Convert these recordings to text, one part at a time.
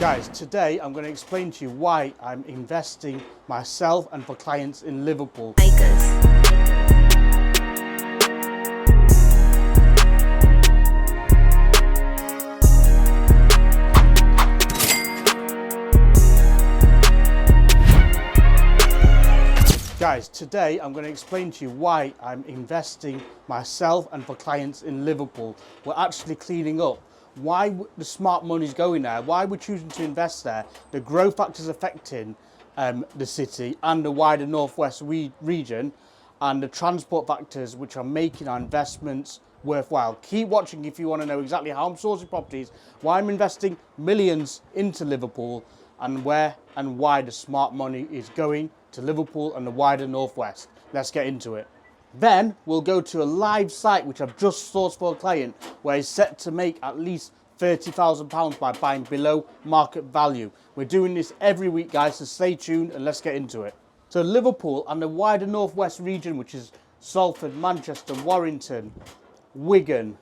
Guys, today I'm going to explain to you why I'm investing myself and for clients in Liverpool. Guys, today I'm going to explain to you why I'm investing myself and for clients in Liverpool. We're actually cleaning up why the smart money's going there, why we're choosing to invest there, the growth factors affecting the city and the wider northwest region, and the transport factors which are making our investments worthwhile. Keep watching if you want to know exactly how I'm sourcing properties, why I'm investing millions into Liverpool, and where and why the smart money is going to Liverpool and the wider northwest. Let's get into it. Then we'll go to a live site which I've just sourced for a client where he's set to make at least £30,000 by buying below market value. We're doing this every week, guys, so stay tuned and let's get into it. So Liverpool and the wider northwest region, which is Salford, Manchester, Warrington, Wigan,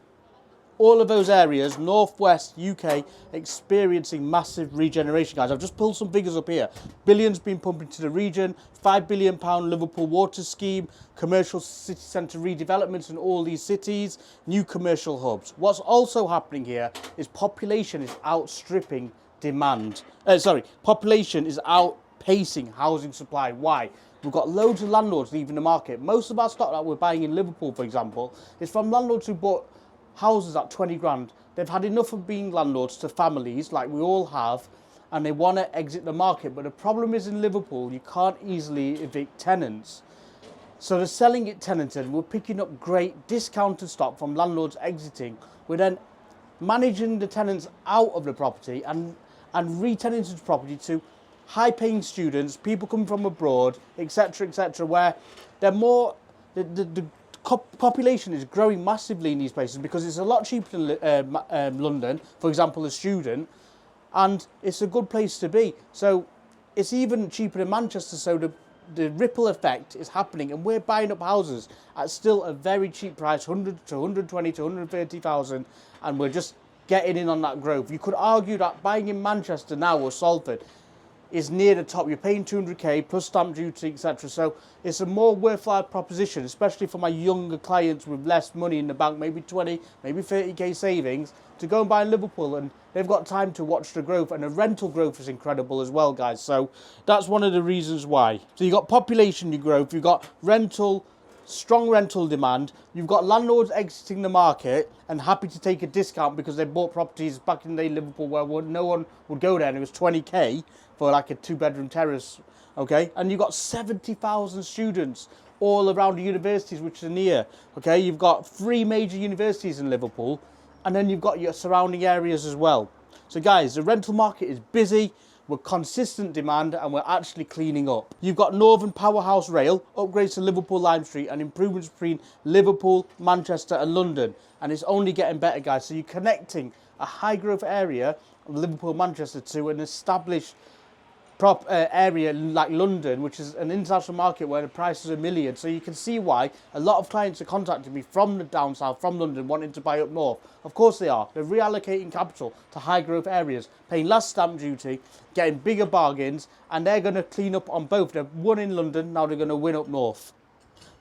all of those areas, northwest UK, experiencing massive regeneration, guys. I've just pulled some figures up here. Billions being pumped into the region, £5 billion Liverpool water scheme, commercial city centre redevelopments in all these cities, new commercial hubs. What's also happening here is population is outstripping demand. Population is outpacing housing supply. Why? We've got loads of landlords leaving the market. Most of our stock that we're buying in Liverpool, for example, is from landlords who bought houses at 20 grand. They've had enough of being landlords to families, like we all have, and they want to exit the market. But the problem is in Liverpool, you can't easily evict tenants. So they're selling it tenanted. We're picking up great discounted stock from landlords exiting. We're then managing the tenants out of the property and re-tenanting the property to high-paying students, people coming from abroad, etc., where they're more... The population is growing massively in these places because it's a lot cheaper than London, for example, a student, and it's a good place to be. So it's even cheaper in Manchester, so the ripple effect is happening, and we're buying up houses at still a very cheap price, 100 to 120 to 130,000, and we're just getting in on that growth. You could argue that buying in Manchester now or Salford is near the top. You're paying 200k plus stamp duty, etc. So it's a more worthwhile proposition, especially for my younger clients with less money in the bank, maybe 20, maybe 30k savings, to go and buy in Liverpool, and they've got time to watch the growth, and the rental growth is incredible as well, guys. So that's one of the reasons why. So you've got population growth, you've got strong rental demand, you've got landlords exiting the market and happy to take a discount because they bought properties back in the day in Liverpool where no one would go there, and it was 20k for like a 2-bedroom terrace, okay? And you've got 70,000 students all around the universities which are near, okay? You've got 3 major universities in Liverpool, and then you've got your surrounding areas as well. So guys, the rental market is busy, with consistent demand, and we're actually cleaning up. You've got Northern Powerhouse Rail, upgrades to Liverpool Lime Street, and improvements between Liverpool, Manchester and London. And it's only getting better, guys. So you're connecting a high growth area of Liverpool, Manchester to an established area like London, which is an international market where the prices are million. So you can see why a lot of clients are contacting me from the down south, from London, wanting to buy up north. Of course they are. They're reallocating capital to high growth areas, paying less stamp duty, getting bigger bargains, and they're going to clean up on both. They've won in London, now they're going to win up north.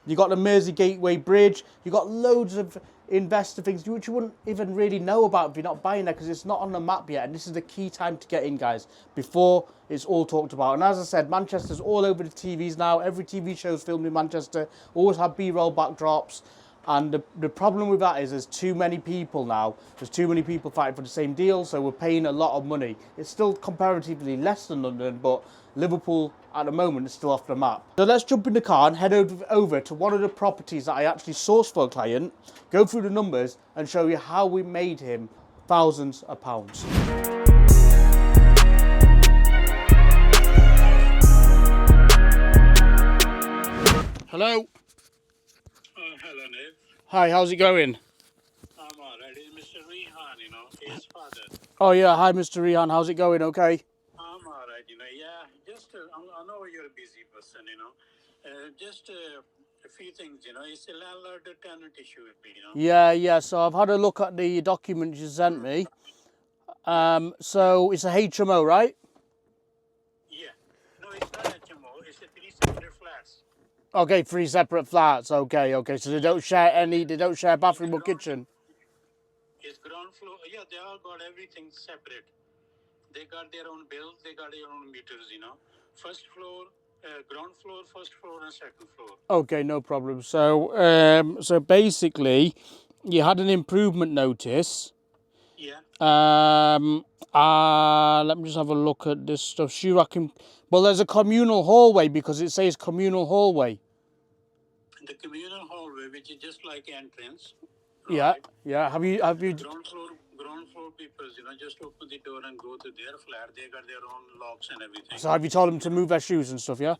You've got the Mersey Gateway Bridge, you've got loads of investor things which you wouldn't even really know about if you're not buying there, because it's not on the map yet, and this is the key time to get in, guys, before it's all talked about. And as I said, Manchester's all over the TVs now. Every TV show's filmed in Manchester, always have B-roll backdrops, and the problem with that is there's too many people now. There's too many people fighting for the same deal, so we're paying a lot of money. It's still comparatively less than London, but Liverpool at the moment is still off the map. So let's jump in the car and head over to one of the properties that I actually sourced for a client, go through the numbers and show you how we made him thousands of pounds. Hello. Hello, Nate. Hi, how's it going? I'm all right. It's Mr. Rehan, his father. Oh yeah, hi Mr. Rehan, how's it going? Okay. I'm all right, yeah. Just, I know you're a busy person, just a few things, it's a landlord-tenant issue, Yeah, so I've had a look at the documents you sent me. So it's a HMO, right? Yeah. No, it's not HMO. It's a 3 separate flats. Okay, 3 separate flats. Okay. So they don't share they don't share bathroom or kitchen. It's ground floor. Yeah, they all got everything separate. They got their own bills. They got their own meters. First floor, ground floor, first floor, and second floor. Okay, no problem. So, so basically, you had an improvement notice. Yeah. Let me just have a look at this stuff. Well, there's a communal hallway because it says communal hallway. The communal hallway, which is just like entrance. Yeah, Right? yeah. Have you? Ground floor people, just open the door and go to their flat. They got their own locks and everything. So have you told them to move their shoes and stuff? Yeah.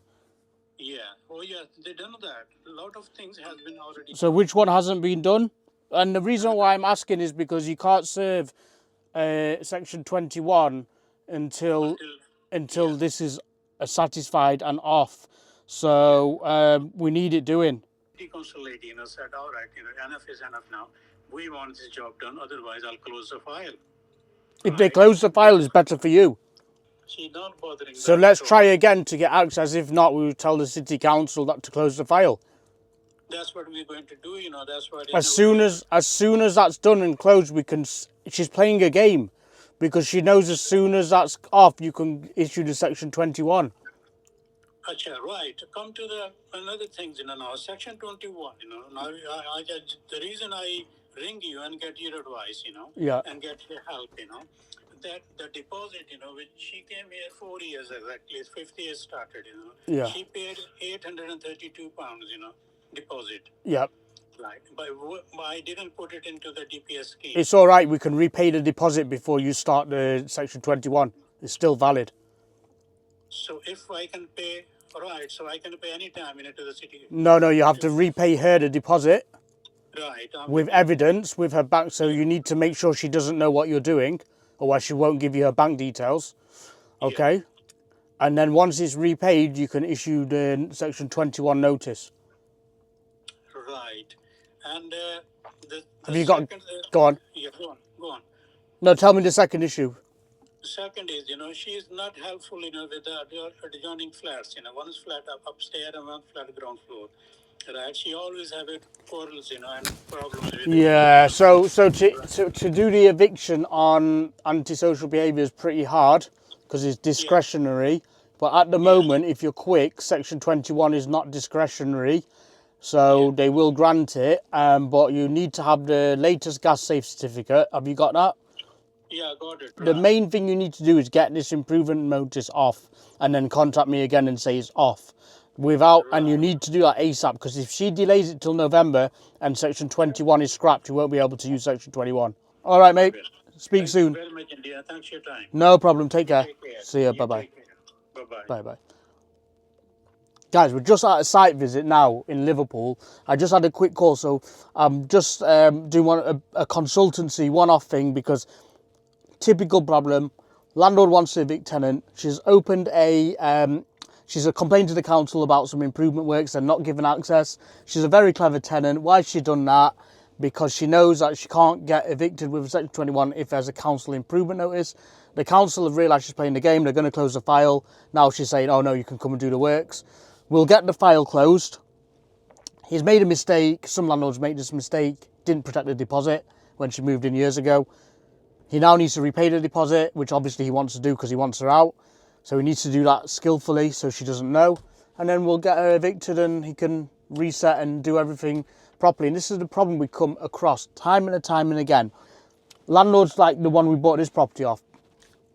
Yeah. Oh, yeah. They done that. A lot of things has been already. So which one hasn't been done? And the reason why I'm asking is because you can't serve Section 21 until this is satisfied and off. So we need it doing. The council lady, said, all right, enough is enough now. We want this job done. Otherwise, I'll close the file. If they close the file, it's better for you. She's not bothering. So let's try again to get access. If not, we will tell the city council not to close the file. That's what we're going to do. That's what. As soon as that's done and closed, we can. She's playing a game, because she knows as soon as that's off, you can issue the Section 21. Acha, right. Come to the another things, now. Section 21, Now, the reason I ring you and get your advice, Yeah. and get your help, that the deposit, which she came here 4 years exactly, 50 years started, Yeah. She paid £832, deposit. Yeah. Right. But I didn't put it into the DPS scheme. It's all right. We can repay the deposit before you start the Section 21. It's still valid. So if I can pay, right, so I can pay any time, to the city. No, you have to repay her the deposit. Right. With evidence, with her bank. So you need to make sure she doesn't know what you're doing, otherwise she won't give you her bank details. Okay? Yeah. And then once it's repaid, you can issue the Section 21 notice. Right. And have you got... Go on. Yeah, go on. No, tell me the second issue. Second is, she is not helpful, with the adjoining flats. One is flat upstairs and one flat ground floor. Right? She always have quarrels, and problems with Yeah, so to do the eviction on antisocial behaviour is pretty hard because it's discretionary. Yeah. But at the moment, if you're quick, Section 21 is not discretionary. So they will grant it, but you need to have the latest gas safe certificate. Have you got that? Yeah, I got it. The main thing you need to do is get this improvement notice off and then contact me again and say it's off. And you need to do that ASAP, because if she delays it till November and Section 21 is scrapped, you won't be able to use Section 21. All right, mate. Speak soon. Thank you very much, India. Thanks for your time. No problem. Take care. See ya. Bye-bye. Bye-bye. Bye-bye. Guys, we're just at a site visit now in Liverpool. I just had a quick call, so I'm just doing a consultancy one-off thing, because typical problem, landlord wants to evict tenant. She's opened she's complained to the council about some improvement works and not given access. She's a very clever tenant. Why has she done that? Because she knows that she can't get evicted with Section 21 if there's a council improvement notice. The council have realised she's playing the game. They're going to close the file. Now she's saying, oh no, you can come and do the works. We'll get the file closed. He's made a mistake. Some landlords made this mistake. Didn't protect the deposit when she moved in years ago. He now needs to repay the deposit, which obviously he wants to do because he wants her out. So he needs to do that skillfully so she doesn't know. And then we'll get her evicted and he can reset and do everything properly. And this is the problem we come across time and again. Landlords like the one we bought this property off,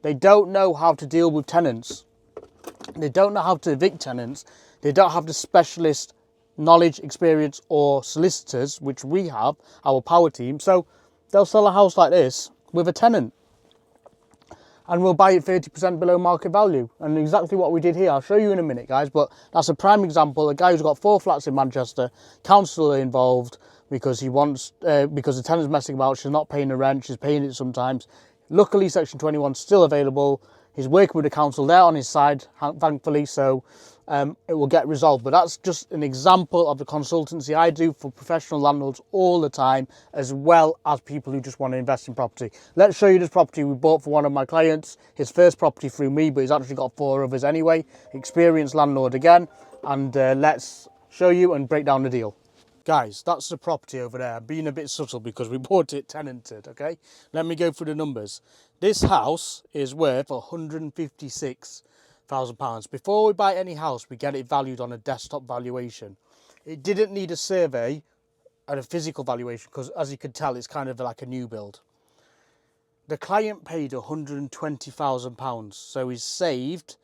they don't know how to deal with tenants. They don't know how to evict tenants. They don't have the specialist knowledge, experience or solicitors, which we have, our power team. So they'll sell a house like this with a tenant and we'll buy it 30% below market value. And exactly what we did here, I'll show you in a minute, guys, but that's a prime example. A guy who's got 4 flats in Manchester, council are involved because because the tenant's messing about, she's not paying the rent, she's paying it sometimes. Luckily, Section 21 is still available. He's working with the council, they're on his side, thankfully, so it will get resolved. But that's just an example of the consultancy I do for professional landlords all the time, as well as people who just want to invest in property. Let's show you this property we bought for one of my clients. His first property through me, but he's actually got 4 others anyway. Experienced landlord again. And let's show you and break down the deal. Guys, that's the property over there. I'm being a bit subtle because we bought it tenanted, okay? Let me go through the numbers. This house is worth £156,000. Before we buy any house, we get it valued on a desktop valuation. It didn't need a survey and a physical valuation because, as you can tell, it's kind of like a new build. The client paid £120,000, so he's saved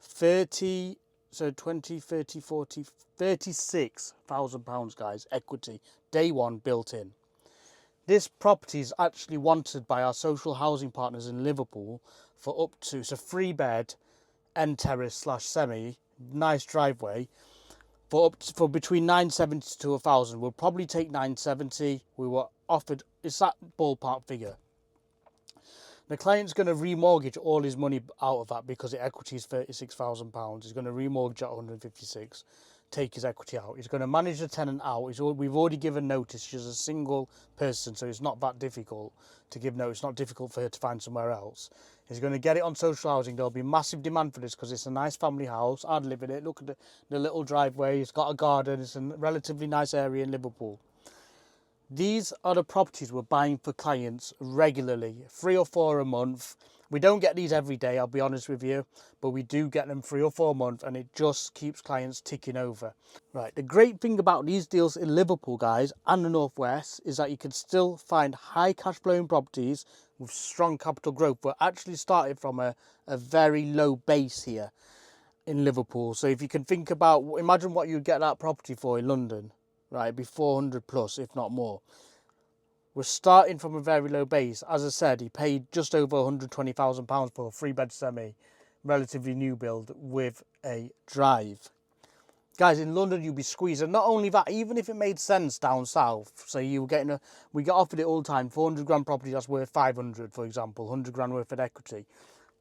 36,000 pounds, guys, equity, day one built in. This property is actually wanted by our social housing partners in Liverpool for up to, it's a 3-bed end terrace / semi, nice driveway, for between 970 to 1,000. We'll probably take 970. We were offered, it's that ballpark figure. The client's going to remortgage all his money out of that because the equity is £36,000. He's going to remortgage at 156, take his equity out. He's going to manage the tenant out. We've already given notice. She's a single person, so it's not that difficult to give notice. It's not difficult for her to find somewhere else. He's going to get it on social housing. There'll be massive demand for this because it's a nice family house. I'd live in it. Look at the little driveway. It's got a garden. It's a relatively nice area in Liverpool. These are the properties we're buying for clients regularly, 3 or 4 a month. We don't get these every day, I'll be honest with you, but we do get them 3 or 4 a month, and it just keeps clients ticking over. Right, the great thing about these deals in Liverpool, guys, and the Northwest, is that you can still find high cash flowing properties with strong capital growth. We're actually started from a very low base here in Liverpool. So if you can think about, imagine what you'd get that property for in London. Right, it'd be 400 plus, if not more. We're starting from a very low base. As I said, he paid just over £120,000 for a 3-bed semi, relatively new build with a drive. Guys, in London, you'll be squeezed. And not only that, even if it made sense down south, so you were getting we get offered it all the time, 400 grand property that's worth 500, for example, 100 grand worth of equity.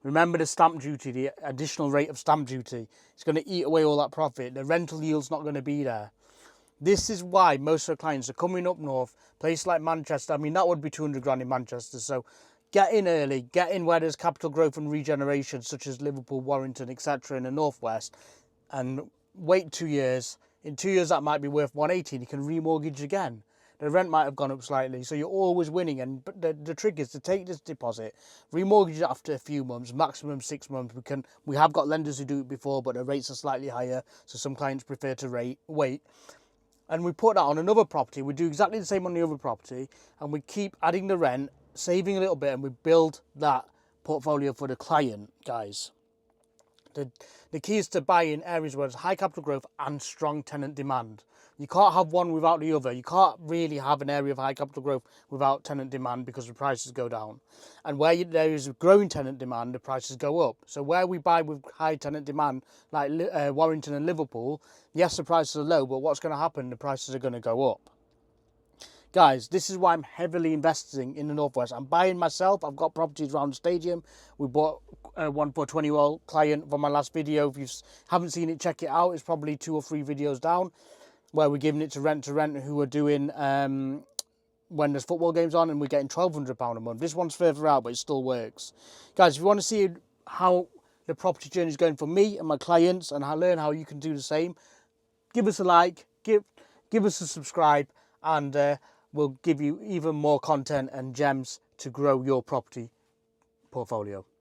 Remember the stamp duty, the additional rate of stamp duty. It's going to eat away all that profit. The rental yield's not going to be there. This is why most of our clients are coming up north, places like Manchester. I mean, that would be 200 grand in Manchester. So get in early, get in where there's capital growth and regeneration, such as Liverpool, Warrington, etc. in the Northwest, and wait 2 years. In 2 years, that might be worth 180. You can remortgage again. The rent might have gone up slightly, so you're always winning. And the trick is to take this deposit, remortgage it after a few months, maximum 6 months. We have got lenders who do it before, but the rates are slightly higher, so some clients prefer to wait. And we put that on another property. We do exactly the same on the other property, and we keep adding the rent, saving a little bit, and we build that portfolio for the client, guys. The key is to buy in areas where there's high capital growth and strong tenant demand. You can't have one without the other. You can't really have an area of high capital growth without tenant demand because the prices go down. And where there is growing tenant demand, the prices go up. So where we buy with high tenant demand, like Warrington and Liverpool, yes, the prices are low, but what's going to happen? The prices are going to go up. Guys, this is why I'm heavily investing in the Northwest. I'm buying myself. I've got properties around the stadium. We bought one for a 20-year-old client from my last video. If you haven't seen it, check it out. It's probably 2 or 3 videos down where we're giving it to rent who are doing when there's football games on, and we're getting £1,200 a month. This one's further out, but it still works. Guys, if you want to see how the property journey is going for me and my clients and learn how you can do the same, give us a like, give us a subscribe, and we'll give you even more content and gems to grow your property portfolio.